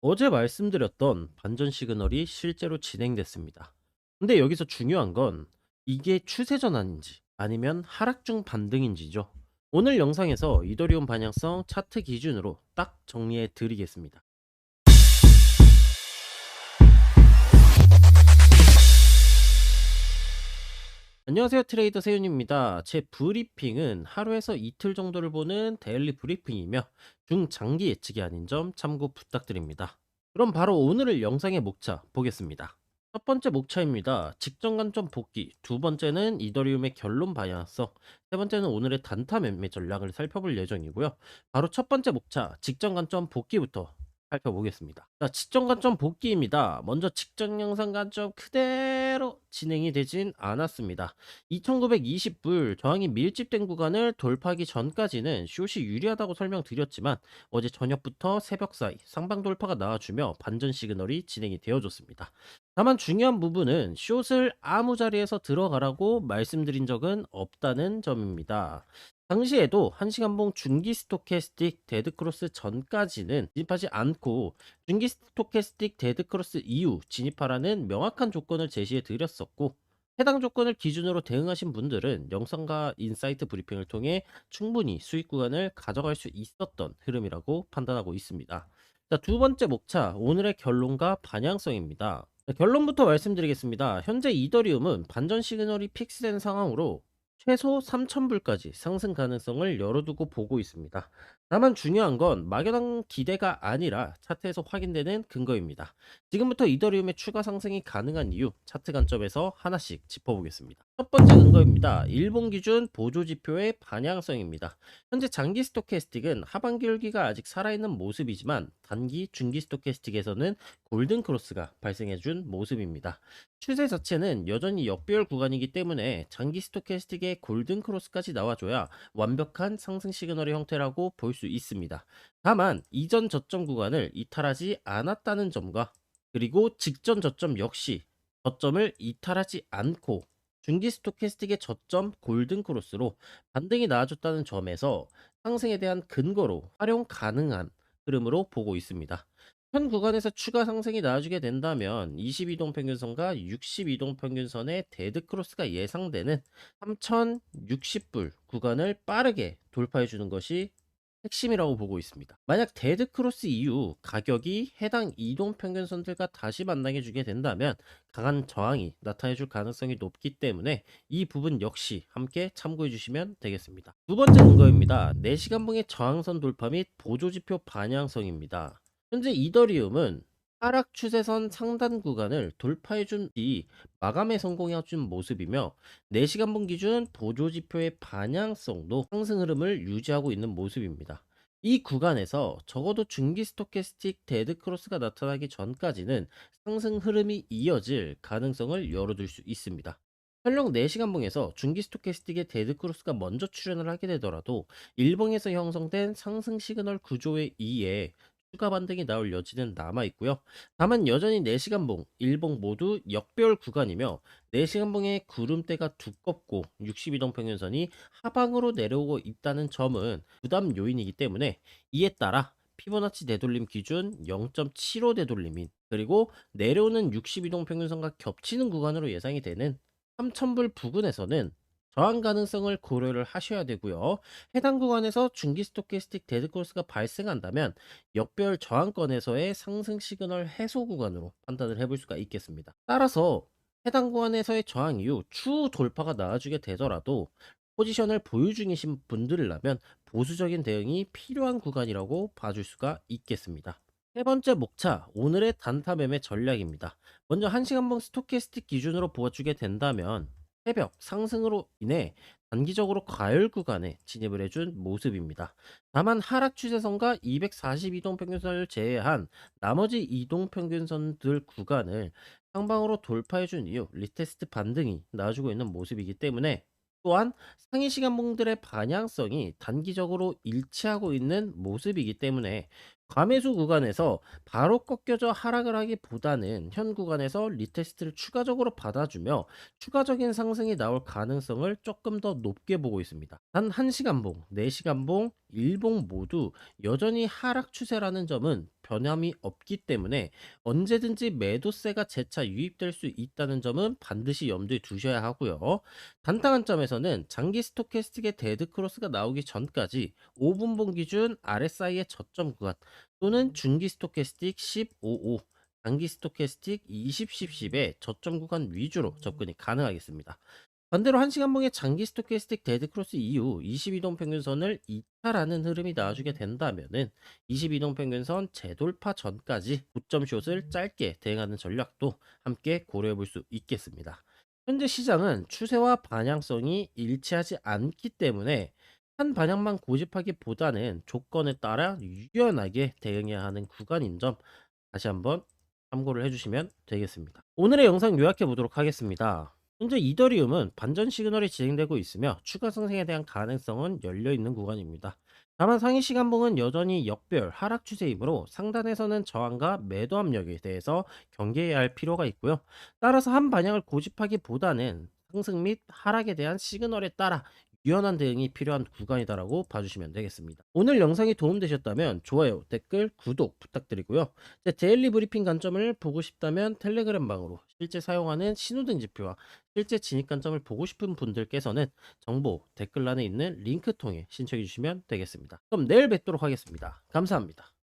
어제 말씀드렸던 반전 시그널이 실제로 진행됐습니다. 근데 여기서 중요한 건 이게 추세 전환인지 아니면 하락 중 반등인지죠. 오늘 영상에서 이더리움 반향성 차트 기준으로 딱 정리해 드리겠습니다. 안녕하세요, 트레이더 세윤입니다. 제 브리핑은 하루에서 이틀 정도를 보는 데일리 브리핑이며 중장기 예측이 아닌 점 참고 부탁드립니다. 그럼 바로 오늘의 영상의 목차 보겠습니다. 첫 번째 목차입니다. 직전 관점 복귀, 두 번째는 이더리움의 결론 방향성, 세 번째는 오늘의 단타 매매 전략을 살펴볼 예정이고요. 바로 첫 번째 목차, 직전 관점 복귀부터 살펴보겠습니다. 자, 직전 관점 복귀입니다. 먼저 직전 영상 관점 그대로 진행이 되진 않았습니다. 2920불 저항이 밀집된 구간을 돌파하기 전까지는 숏이 유리하다고 설명드렸지만 어제 저녁부터 새벽 사이 상방 돌파가 나와주며 반전 시그널이 진행이 되어줬습니다. 다만 중요한 부분은 숏을 아무 자리에서 들어가라고 말씀드린 적은 없다는 점입니다. 당시에도 1시간봉 중기 스토캐스틱 데드크로스 전까지는 진입하지 않고 중기 스토캐스틱 데드크로스 이후 진입하라는 명확한 조건을 제시해 드렸었고, 해당 조건을 기준으로 대응하신 분들은 영상과 인사이트 브리핑을 통해 충분히 수익 구간을 가져갈 수 있었던 흐름이라고 판단하고 있습니다. 자, 두 번째 목차, 오늘의 결론과 반향성입니다. 자, 결론부터 말씀드리겠습니다. 현재 이더리움은 반전 시그널이 픽스된 상황으로 최소 3,000불까지 상승 가능성을 열어두고 보고 있습니다. 다만 중요한 건 막연한 기대가 아니라 차트에서 확인되는 근거입니다. 지금부터 이더리움의 추가 상승이 가능한 이유 차트 관점에서 하나씩 짚어보겠습니다. 첫 번째 근거입니다. 일본 기준 보조 지표의 반향성입니다. 현재 장기 스토캐스틱은 하반기 열기가 아직 살아있는 모습이지만 단기 중기 스토캐스틱에서는 골든 크로스가 발생해준 모습입니다. 추세 자체는 여전히 역배열 구간이기 때문에 장기 스토캐스틱의 골든 크로스까지 나와줘야 완벽한 상승 시그널의 형태라고 볼 수 있습니다. 다만 이전 저점 구간을 이탈하지 않았다는 점과 그리고 직전 저점 역시 저점을 이탈하지 않고 중기 스토캐스틱의 저점 골든 크로스로 반등이 나와줬다는 점에서 상승에 대한 근거로 활용 가능한 흐름으로 보고 있습니다. 현 구간에서 추가 상승이 나와주게 된다면 22동 평균선과 62동 평균선의 데드 크로스가 예상되는 3060불 구간을 빠르게 돌파해 주는 것이 핵심이라고 보고 있습니다. 만약 데드 크로스 이후 가격이 해당 이동 평균선들과 다시 만나게 주게 된다면 강한 저항이 나타내 줄 가능성이 높기 때문에 이 부분 역시 함께 참고해 주시면 되겠습니다. 두 번째 근거입니다. 4시간봉의 저항선 돌파 및 보조지표 반향성입니다. 현재 이더리움은 하락 추세선 상단 구간을 돌파해준 뒤 마감에 성공해준 모습이며 4시간분 기준 보조지표의 반향성도 상승 흐름을 유지하고 있는 모습입니다. 이 구간에서 적어도 중기 스토캐스틱 데드크로스가 나타나기 전까지는 상승 흐름이 이어질 가능성을 열어둘 수 있습니다. 설령 4시간봉에서 중기 스토캐스틱의 데드크로스가 먼저 출현을 하게 되더라도 일봉에서 형성된 상승 시그널 구조에 의해 추가 반등이 나올 여지는 남아 있고요. 다만 여전히 4시간봉, 일봉 모두 역배열 구간이며 4시간봉의 구름대가 두껍고 62동 평균선이 하방으로 내려오고 있다는 점은 부담 요인이기 때문에 이에 따라 피보나치 되돌림 기준 0.75 되돌림인 그리고 내려오는 62동 평균선과 겹치는 구간으로 예상이 되는 3,000불 부근에서는 저항 가능성을 고려를 하셔야 되고요. 해당 구간에서 중기 스토캐스틱 데드크로스가 발생한다면 역별 저항권에서의 상승 시그널 해소 구간으로 판단을 해볼 수가 있겠습니다. 따라서 해당 구간에서의 저항 이후 추후 돌파가 나와주게 되더라도 포지션을 보유 중이신 분들이라면 보수적인 대응이 필요한 구간이라고 봐줄 수가 있겠습니다. 세 번째 목차, 오늘의 단타 매매 전략입니다. 먼저 1시간봉 스토캐스틱 기준으로 보아주게 된다면 새벽 상승으로 인해 단기적으로 과열 구간에 진입을 해준 모습입니다. 다만 하락 추세선과 242동 평균선을 제외한 나머지 이동 평균선들 구간을 상방으로 돌파해준 이후 리테스트 반등이 나와주고 있는 모습이기 때문에 또한 상위 시간봉들의 반향성이 단기적으로 일치하고 있는 모습이기 때문에 과매수 구간에서 바로 꺾여져 하락을 하기보다는 현 구간에서 리테스트를 추가적으로 받아주며 추가적인 상승이 나올 가능성을 조금 더 높게 보고 있습니다. 단 1시간봉, 4시간봉, 일봉 모두 여전히 하락 추세라는 점은 변함이 없기 때문에 언제든지 매도세가 재차 유입될 수 있다는 점은 반드시 염두에 두셔야 하고요. 단타 관점에서는 장기 스토캐스틱의 데드 크로스가 나오기 전까지 5분봉 기준 RSI의 저점 구간 또는 중기 스토캐스틱 15오, 단기 스토캐스틱 20, 10, 10의 저점 구간 위주로 접근이 가능하겠습니다. 반대로 1시간봉의 장기 스토캐스틱 데드크로스 이후 22동 평균선을 이탈하는 흐름이 나와주게 된다면은 22동 평균선 재돌파 전까지 고점 숏을 짧게 대응하는 전략도 함께 고려해 볼 수 있겠습니다. 현재 시장은 추세와 방향성이 일치하지 않기 때문에 한 방향만 고집하기보다는 조건에 따라 유연하게 대응해야 하는 구간인 점 다시 한번 참고를 해주시면 되겠습니다. 오늘의 영상 요약해 보도록 하겠습니다. 현재 이더리움은 반전 시그널이 진행되고 있으며 추가 상승에 대한 가능성은 열려 있는 구간입니다. 다만 상위 시간봉은 여전히 역별 하락 추세이므로 상단에서는 저항과 매도 압력에 대해서 경계해야 할 필요가 있고요. 따라서 한 방향을 고집하기보다는 상승 및 하락에 대한 시그널에 따라 유연한 대응이 필요한 구간이다라고 봐주시면 되겠습니다. 오늘 영상이 도움되셨다면 좋아요, 댓글, 구독 부탁드리고요. 제 데일리 브리핑 관점을 보고 싶다면 텔레그램 방으로 실제 사용하는 신호등 지표와 실제 진입 관점을 보고 싶은 분들께서는 정보 댓글란에 있는 링크 통해 신청해 주시면 되겠습니다. 그럼 내일 뵙도록 하겠습니다. 감사합니다.